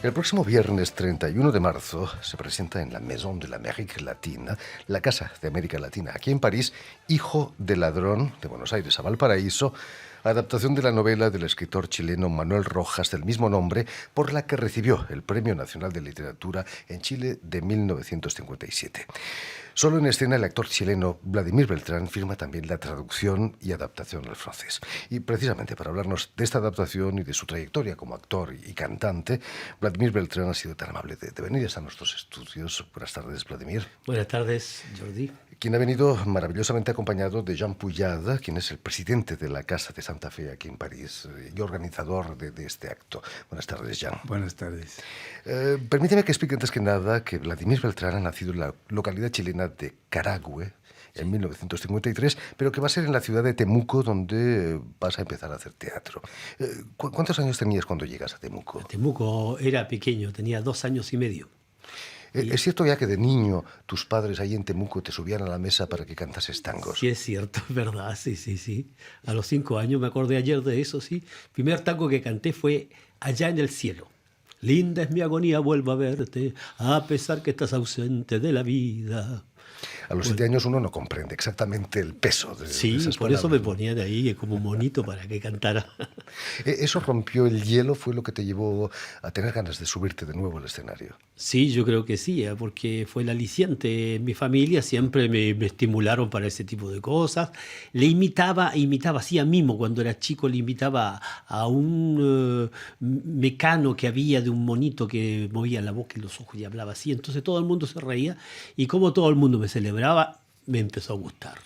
El próximo viernes 31 de marzo se presenta en la Maison de l'Amérique Latina, la Casa de América Latina, aquí en París, Hijo de Ladrón, de Buenos Aires a Valparaíso, adaptación de la novela del escritor chileno Manuel Rojas del mismo nombre, por la que recibió el Premio Nacional de Literatura en Chile de 1957. Solo en escena el actor chileno Vladimir Beltrán firma también la traducción y adaptación al francés. Y precisamente para hablarnos de esta adaptación y de su trayectoria como actor y cantante, Vladimir Beltrán ha sido tan amable de venir a nuestros estudios. Buenas tardes, Vladimir. Buenas tardes, Jordi. Quien ha venido maravillosamente acompañado de Jean Puyada, quien es el presidente de la Casa de Santa Fe aquí en París y organizador de este acto. Buenas tardes, Jean. Buenas tardes. Permíteme que explique antes que nada que Vladimir Beltrán ha nacido en la localidad chilena de Carahue en 1953, pero que va a ser en la ciudad de Temuco donde vas a empezar a hacer teatro. ¿Cuántos años tenías cuando llegas a Temuco? Temuco era pequeño, tenía 2 años y medio. ¿Es cierto ya que de niño tus padres ahí en Temuco te subían a la mesa para que cantases tangos? Sí, es cierto, es verdad, sí. A los 5 años, me acordé ayer de eso, sí. El primer tango que canté fue Allá en el cielo. Linda es mi agonía, vuelvo a verte, a pesar que estás ausente de la vida. A los 7 años uno no comprende exactamente el peso de Sí, esas por palabras, eso me ¿no? ponían ahí como un monito para que cantara. ¿Eso rompió el hielo? ¿Fue lo que te llevó a tener ganas de subirte de nuevo al escenario? Sí, yo creo que sí, porque fue el aliciente. En mi familia siempre me estimularon para ese tipo de cosas. Le imitaba así a mimo cuando era chico, le imitaba a un mecano que había de un monito que movía la boca y los ojos y hablaba así. Entonces todo el mundo se reía y como todo el mundo me celebraba, me empezó a gustar.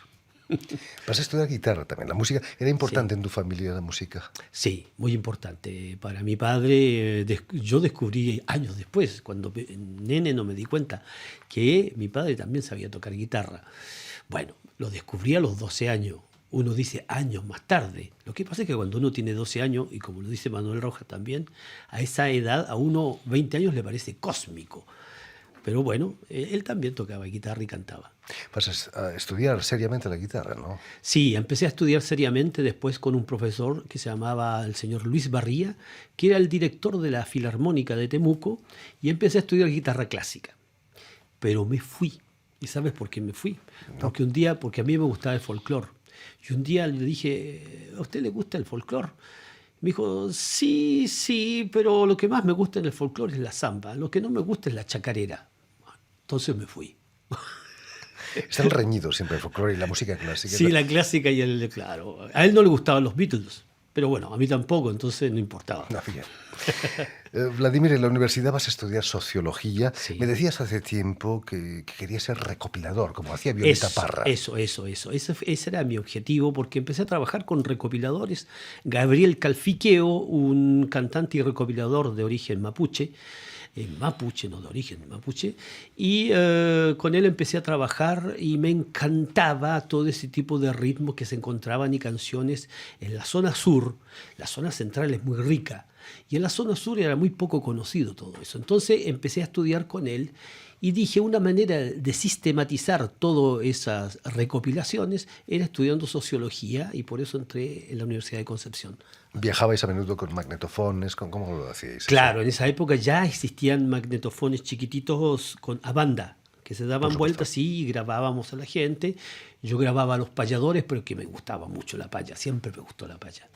Vas a estudiar guitarra también. ¿La música era importante Sí. en tu familia, la música? Sí, muy importante. Para mi padre, yo descubrí años después, cuando nene no me di cuenta, que mi padre también sabía tocar guitarra. Bueno, lo descubrí a los 12 años. Uno dice años más tarde. Lo que pasa es que cuando uno tiene 12 años, y como lo dice Manuel Rojas también, a esa edad, a uno 20 años le parece cósmico. Pero bueno, él también tocaba guitarra y cantaba. Vas a estudiar seriamente la guitarra, ¿no? Sí, empecé a estudiar seriamente después con un profesor que se llamaba el señor Luis Barría, que era el director de la Filarmónica de Temuco, y empecé a estudiar guitarra clásica. Pero me fui. ¿Y sabes por qué me fui? No. Porque a mí me gustaba el folclore. Y un día le dije, ¿a usted le gusta el folclore? Me dijo, sí, pero lo que más me gusta en el folclore es la samba, lo que no me gusta es la chacarera. Entonces me fui. Están reñidos siempre el folclore y la música clásica. Sí, la clásica y el, claro. A él no le gustaban los Beatles, pero bueno, a mí tampoco, entonces no importaba. No, bien. Vladimir, en la universidad vas a estudiar sociología. Sí. Me decías hace tiempo que querías ser recopilador, como hacía Violeta Parra. Eso. Ese era mi objetivo, porque empecé a trabajar con recopiladores. Gabriel Calfiqueo, un cantante y recopilador de origen mapuche, no de origen mapuche, y con él empecé a trabajar y me encantaba todo ese tipo de ritmos que se encontraban y canciones en la zona sur. La zona central es muy rica y en la zona sur era muy poco conocido todo eso. Entonces empecé a estudiar con él y dije, una manera de sistematizar todas esas recopilaciones era estudiando sociología, y por eso entré en la Universidad de Concepción. Viajabais a menudo con magnetofones, ¿cómo lo hacíais? Claro, en esa época ya existían magnetofones chiquititos a banda, que se daban vueltas y grabábamos a la gente. Yo grababa a los payadores, pero que me gustaba mucho la paya, siempre me gustó la paya.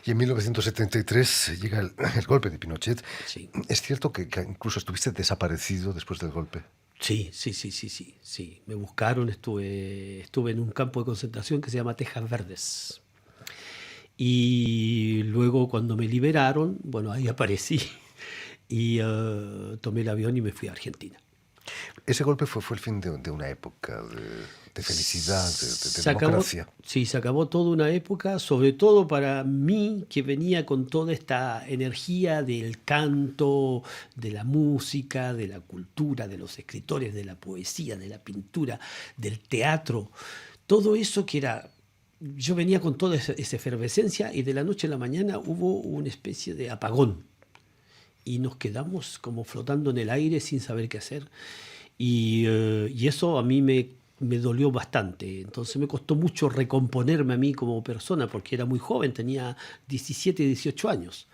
Y en 1973 llega el golpe de Pinochet. Sí. ¿Es cierto que incluso estuviste desaparecido después del golpe? Sí. Me buscaron, estuve en un campo de concentración que se llama Tejas Verdes. Y luego cuando me liberaron, bueno, ahí aparecí y tomé el avión y me fui a Argentina. Ese golpe fue el fin de una época de felicidad, de Se acabó, democracia. sí, se acabó toda una época, sobre todo para mí, que venía con toda esta energía del canto, de la música, de la cultura, de los escritores, de la poesía, de la pintura, del teatro. Todo eso que era... Yo venía con toda esa efervescencia, y de la noche a la mañana hubo una especie de apagón. Y nos quedamos como flotando en el aire sin saber qué hacer. Y eso a mí me dolió bastante. Entonces me costó mucho recomponerme a mí como persona, porque era muy joven, tenía 17, 18 años.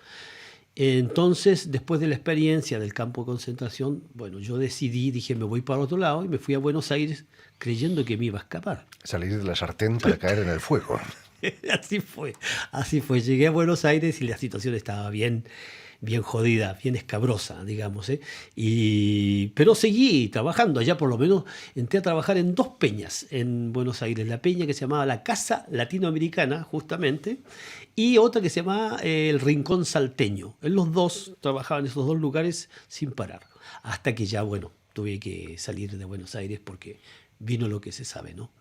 Entonces, después de la experiencia del campo de concentración, bueno, yo dije, me voy para otro lado y me fui a Buenos Aires creyendo que me iba a escapar. Salir de la sartén para caer en el fuego. Así fue, así fue. Llegué a Buenos Aires y la situación estaba bien jodida, bien escabrosa, digamos, ¿eh? Pero seguí trabajando. Allá por lo menos entré a trabajar en 2 peñas en Buenos Aires. La peña que se llamaba la Casa Latinoamericana, justamente, y otra que se llamaba el Rincón Salteño. En los dos trabajaba en esos 2 lugares sin parar. Hasta que ya, bueno, tuve que salir de Buenos Aires porque vino lo que se sabe, ¿no?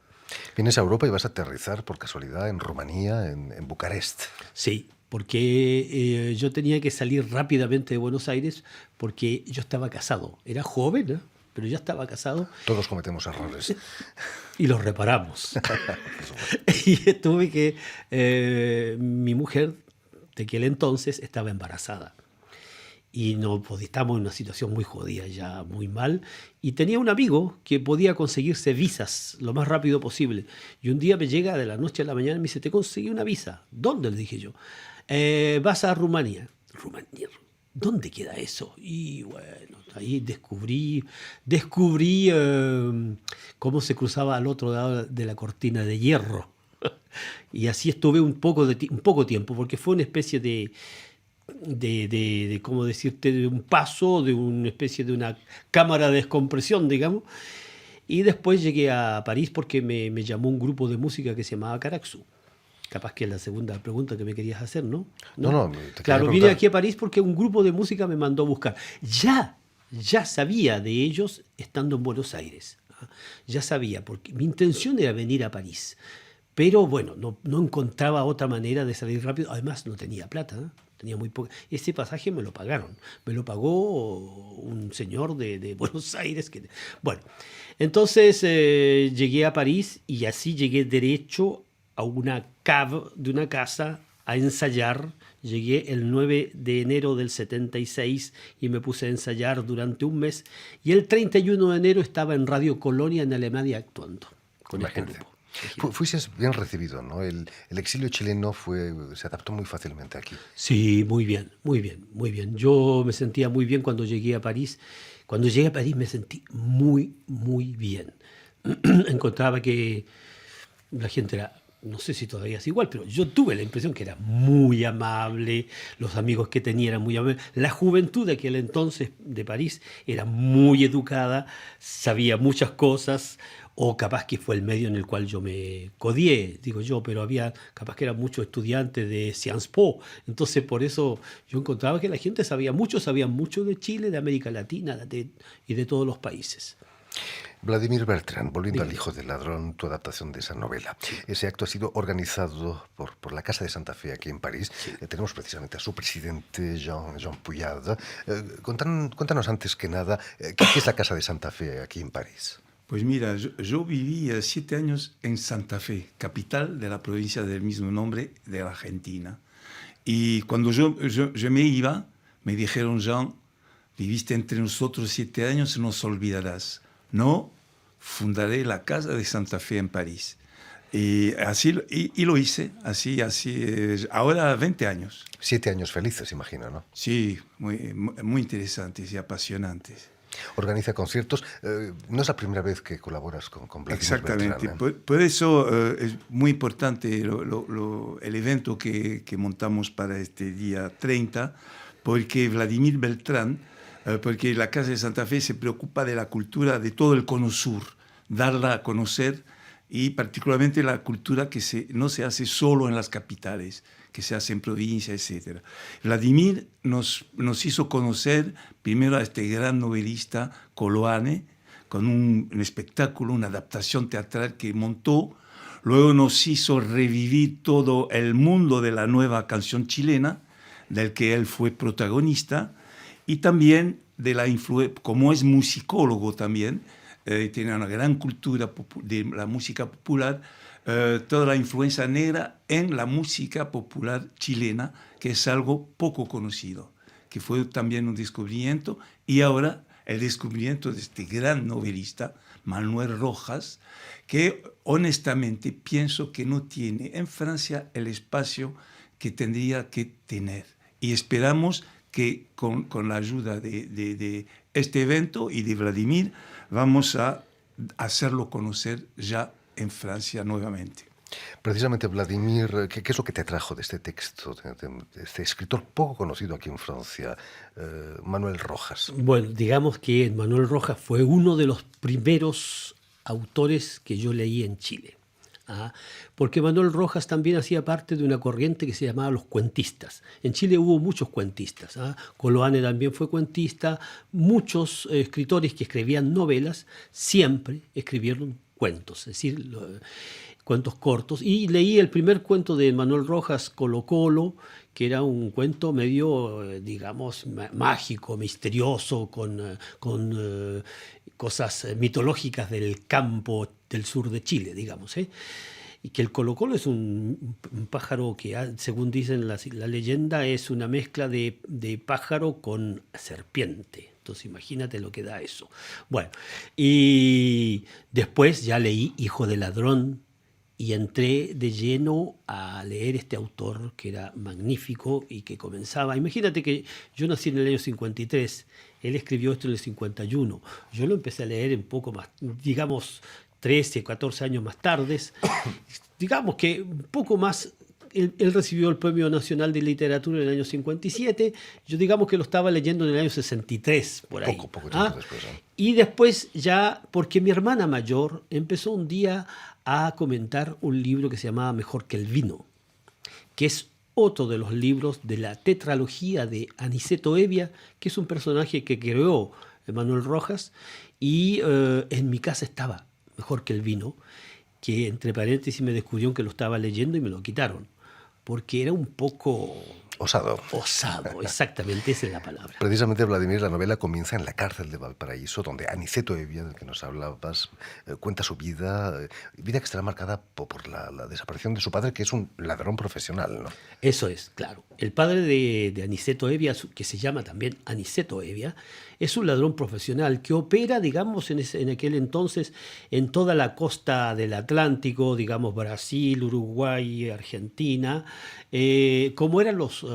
Vienes a Europa y vas a aterrizar por casualidad en Rumanía, en Bucarest. Sí, porque yo tenía que salir rápidamente de Buenos Aires porque yo estaba casado. Era joven, ¿eh? Pero ya estaba casado Todos cometemos errores. y los reparamos. Y tuve que... mi mujer de aquel entonces estaba embarazada. Y no estábamos en una situación muy jodida, ya muy mal. Y tenía un amigo que podía conseguirse visas lo más rápido posible. Y un día me llega de la noche a la mañana y me dice, te conseguí una visa. ¿Dónde? Le dije yo. Vas a Rumanía. ¿Rumanía? ¿Dónde queda eso? Y bueno, ahí descubrí cómo se cruzaba al otro lado de la cortina de hierro. Y así estuve un poco tiempo, porque fue una especie de ¿cómo decirte? De un paso, de una especie de una cámara de descompresión, digamos. Y después llegué a París porque me llamó un grupo de música que se llamaba Caraxu. Capaz que es la segunda pregunta que me querías hacer, ¿no? No, te quería Claro, vine preguntar. aquí a París porque un grupo de música me mandó a buscar. Ya sabía de ellos estando en Buenos Aires. Ya sabía, porque mi intención era venir a París. Pero bueno, no encontraba otra manera de salir rápido. Además, no tenía plata, ¿eh? Tenía muy poco. Ese pasaje me lo pagaron. Me lo pagó un señor de Buenos Aires. Bueno, entonces llegué a París y así llegué derecho a una cave de una casa a ensayar. Llegué el 9 de enero del 76 y me puse a ensayar durante un mes. Y el 31 de enero estaba en Radio Colonia en Alemania actuando con este Imagínate. grupo. Fuiste bien recibido, ¿no? El exilio chileno se adaptó muy fácilmente aquí. Sí, muy bien, muy bien, muy bien. Yo me sentía muy bien cuando llegué a París. Cuando llegué a París me sentí muy bien. Encontraba que la gente era, no sé si todavía es igual, pero yo tuve la impresión que era muy amable, los amigos que tenía eran muy amables. La juventud de aquel entonces de París era muy educada, sabía muchas cosas, o capaz que fue el medio en el cual yo me codié, digo yo, pero había, capaz que eran muchos estudiantes de Sciences Po, entonces por eso yo encontraba que la gente sabía mucho de Chile, de América Latina y de todos los países. Vladimir Bertrand, volviendo al Dígame. Hijo del Ladrón, tu adaptación de esa novela. Sí. Ese acto ha sido organizado por la Casa de Santa Fe aquí en París. Sí. Tenemos precisamente a su presidente, Jean Puyard. Cuéntanos antes que nada, ¿qué es la Casa de Santa Fe aquí en París? Pues mira, yo viví 7 años en Santa Fe, capital de la provincia del mismo nombre de la Argentina. Y cuando yo me iba, me dijeron, Jean, viviste entre nosotros 7 años, no nos olvidarás. No, fundaré la Casa de Santa Fe en París. Y así y lo hice, así, ahora 20 años. 7 años felices, imagino, ¿no? Sí, muy interesantes y apasionantes. Organiza conciertos. No es la primera vez que colaboras con Vladimir Exactamente. Bertrand, ¿eh? Por eso es muy importante el evento que montamos para este día 30, porque Vladimir Bertrand, porque la Casa de Santa Fe se preocupa de la cultura de todo el Cono Sur, darla a conocer, y particularmente la cultura que no se hace solo en las capitales, que se hace en provincias, etc. Vladimir nos hizo conocer primero a este gran novelista Coloane, con un espectáculo, una adaptación teatral que montó. Luego nos hizo revivir todo el mundo de la nueva canción chilena, del que él fue protagonista, y también de la como es musicólogo también, tiene una gran cultura de la música popular, toda la influencia negra en la música popular chilena, que es algo poco conocido, que fue también un descubrimiento, y ahora el descubrimiento de este gran novelista, Manuel Rojas, que honestamente pienso que no tiene en Francia el espacio que tendría que tener. Y esperamos que con la ayuda de este evento y de Vladimir vamos a hacerlo conocer ya en Francia nuevamente. Precisamente, Vladimir, ¿qué es lo que te atrajo de este texto, de este escritor poco conocido aquí en Francia, Manuel Rojas? Bueno, digamos que Manuel Rojas fue uno de los primeros autores que yo leí en Chile. Porque Manuel Rojas también hacía parte de una corriente que se llamaba los cuentistas. En Chile hubo muchos cuentistas. Coloane también fue cuentista. Muchos escritores que escribían novelas siempre escribieron cuentos, es decir, cuentos cortos. Y leí el primer cuento de Manuel Rojas, Colo Colo, que era un cuento medio, digamos, mágico, misterioso, con cosas mitológicas del campo del sur de Chile, digamos. Y que el colocolo es un pájaro que, según dicen la leyenda, es una mezcla de pájaro con serpiente. Entonces imagínate lo que da eso. Bueno, y después ya leí Hijo de Ladrón y entré de lleno a leer este autor que era magnífico y que comenzaba. Imagínate que yo nací en el año 53, él escribió esto en el 51. Yo lo empecé a leer un poco más, digamos, 13, 14 años más tarde. Digamos que un poco más. Él recibió el Premio Nacional de Literatura en el año 57. Yo digamos que lo estaba leyendo en el año 63, por ahí. Poco tiempo después. Y después ya, porque mi hermana mayor empezó un día a comentar un libro que se llamaba Mejor que el vino, que es otro de los libros de la tetralogía de Aniceto Evia, que es un personaje que creó Manuel Rojas, y en mi casa estaba Mejor que el vino, que entre paréntesis me descubrieron que lo estaba leyendo y me lo quitaron, porque era un poco... Osado. Osado, exactamente, esa es la palabra. Precisamente, Vladimir, la novela comienza en la cárcel de Valparaíso, donde Aniceto Evia, del que nos hablabas, cuenta su vida que estará marcada por la desaparición de su padre, que es un ladrón profesional, ¿no? Eso es, claro. El padre de Aniceto Evia, que se llama también Aniceto Evia, es un ladrón profesional que opera, digamos, en aquel entonces en toda la costa del Atlántico, digamos, Brasil, Uruguay, Argentina, como eran los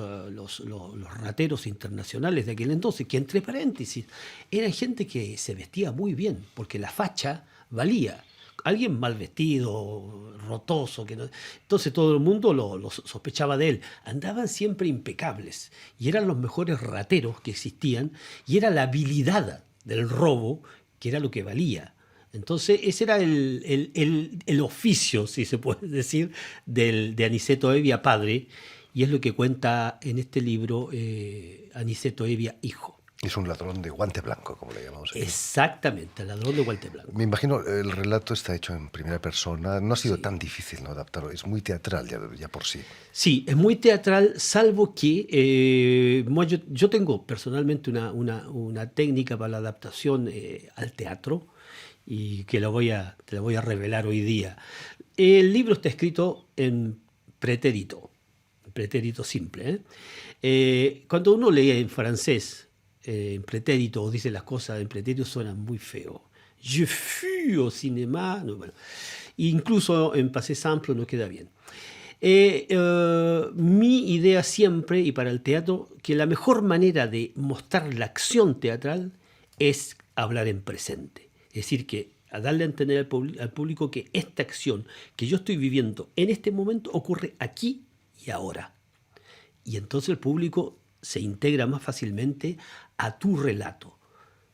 rateros internacionales de aquel entonces, que entre paréntesis, eran gente que se vestía muy bien, porque la facha valía. Alguien mal vestido, rotoso, que no... Entonces todo el mundo lo sospechaba de él. Andaban siempre impecables y eran los mejores rateros que existían y era la habilidad del robo que era lo que valía. Entonces ese era el oficio, si se puede decir, de Aniceto Evia padre, y es lo que cuenta en este libro Aniceto Evia hijo. Es un ladrón de guante blanco, como le llamamos aquí. Exactamente, el ladrón de guante blanco. Me imagino, el relato está hecho en primera persona. No ha sido tan difícil, ¿no?, adaptarlo. Es muy teatral ya por sí. Sí, es muy teatral, salvo que yo tengo personalmente una técnica para la adaptación al teatro y que te la voy a revelar hoy día. El libro está escrito en pretérito simple. Cuando uno lee en francés en pretérito o dice las cosas en pretérito suenan muy feo. Je fus au cinéma. No, bueno. Incluso en passé simple no queda bien. Mi idea siempre, y para el teatro, que la mejor manera de mostrar la acción teatral es hablar en presente. Es decir, que a darle a entender al público que esta acción que yo estoy viviendo en este momento ocurre aquí y ahora. Y entonces el público se integra más fácilmente a tu relato.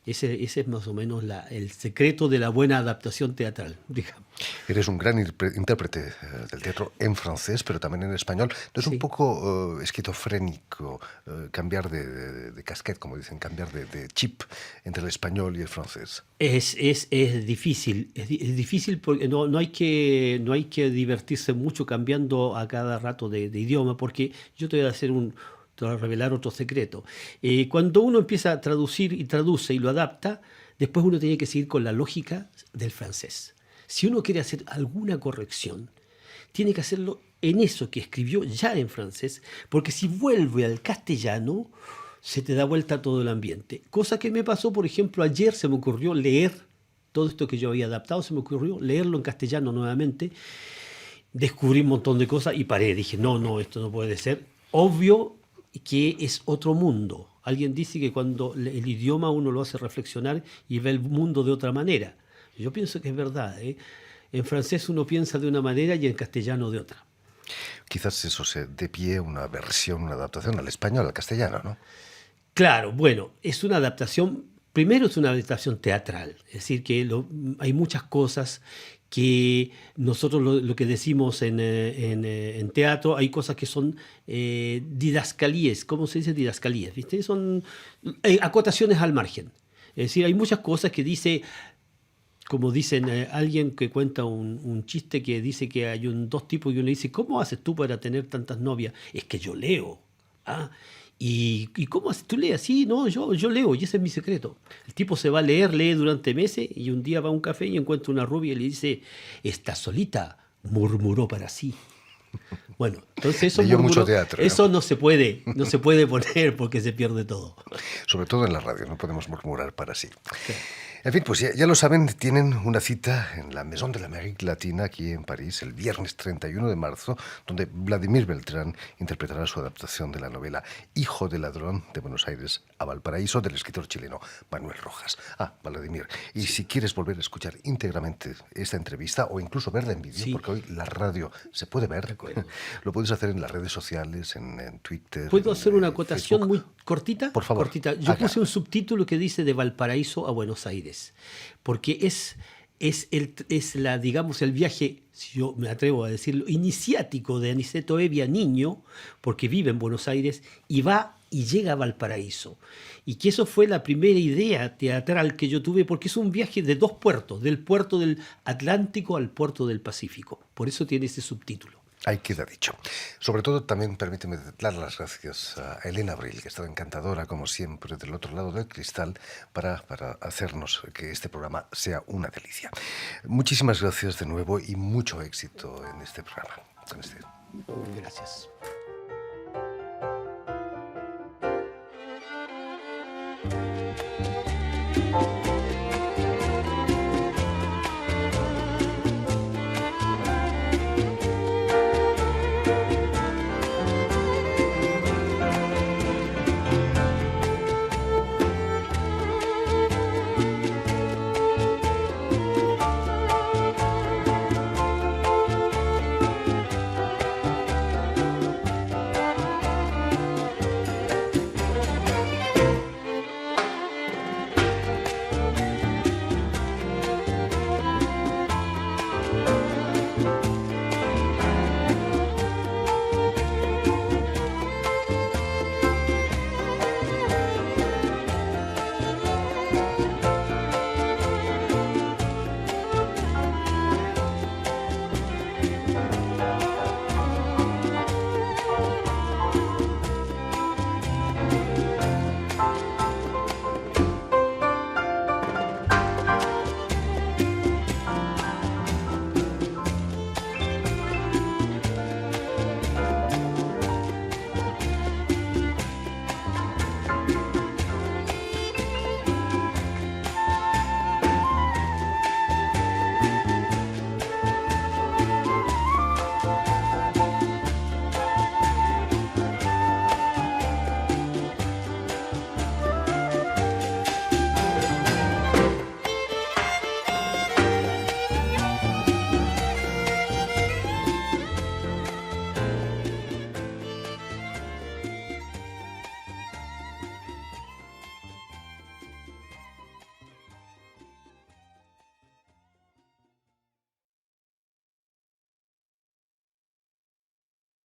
Ese es más o menos el secreto de la buena adaptación teatral, digamos. Eres un gran intérprete del teatro en francés, pero también en español. ¿No es un poco esquizofrénico cambiar de casquette, como dicen, cambiar de chip entre el español y el francés? Es difícil porque no hay que divertirse mucho cambiando a cada rato de idioma, porque yo te voy a revelar otro secreto. Cuando uno empieza a traducir y traduce y lo adapta, después uno tiene que seguir con la lógica del francés. Si uno quiere hacer alguna corrección, tiene que hacerlo en eso que escribió ya en francés, porque si vuelve al castellano, se te da vuelta todo el ambiente. Cosa que me pasó, por ejemplo, ayer se me ocurrió leer todo esto que yo había adaptado, se me ocurrió leerlo en castellano nuevamente, descubrí un montón de cosas y paré. Dije, no, esto no puede ser. Obvio, que es otro mundo. Alguien dice que cuando el idioma uno lo hace reflexionar y ve el mundo de otra manera. Yo pienso que es verdad, ¿eh? En francés uno piensa de una manera y en castellano de otra. Quizás eso se dé pie a una versión, una adaptación al español, al castellano, ¿no? Claro, bueno, es una adaptación, primero es una adaptación teatral, es decir, que hay muchas cosas que nosotros lo que decimos en teatro, hay cosas que son didascalías, ¿cómo se dice didascalías? ¿Viste? Son acotaciones al margen. Es decir, hay muchas cosas que dice, como dicen, alguien que cuenta un chiste que dice que hay dos tipos y uno le dice, ¿cómo haces tú para tener tantas novias? Es que yo leo. ¿Ah? ¿Y cómo haces? ¿Tú lees? Sí, no, yo leo y ese es mi secreto. El tipo se va a leer, lee durante meses y un día va a un café y encuentra una rubia y le dice, está solita, murmuró para sí. Bueno, entonces eso, Leyó mucho teatro, eso no se puede poner porque se pierde todo. Sobre todo en la radio, no podemos murmurar para sí. En fin, pues ya lo saben, tienen una cita en la Maison de l'Amérique Latina, aquí en París, el viernes 31 de marzo, donde Vladimir Beltrán interpretará su adaptación de la novela Hijo de ladrón, de Buenos Aires a Valparaíso, del escritor chileno Manuel Rojas. Vladimir, y si quieres volver a escuchar íntegramente esta entrevista o incluso verla en vídeo, porque hoy la radio se puede ver, lo puedes hacer en las redes sociales, en Twitter. ¿Puedo hacer una acotación muy cortita? Por favor. Cortita. Yo puse un subtítulo que dice de Valparaíso a Buenos Aires, porque es digamos, el viaje, si yo me atrevo a decirlo, iniciático de Aniceto Evia, niño, porque vive en Buenos Aires, y va y llega a Valparaíso. Y que eso fue la primera idea teatral que yo tuve, porque es un viaje de dos puertos, del puerto del Atlántico al puerto del Pacífico. Por eso tiene ese subtítulo. Ahí queda dicho. Sobre todo también permíteme dar las gracias a Elena Abril, que ha estado encantadora, como siempre, del otro lado del cristal, para hacernos que este programa sea una delicia. Muchísimas gracias de nuevo y mucho éxito en este programa. Gracias.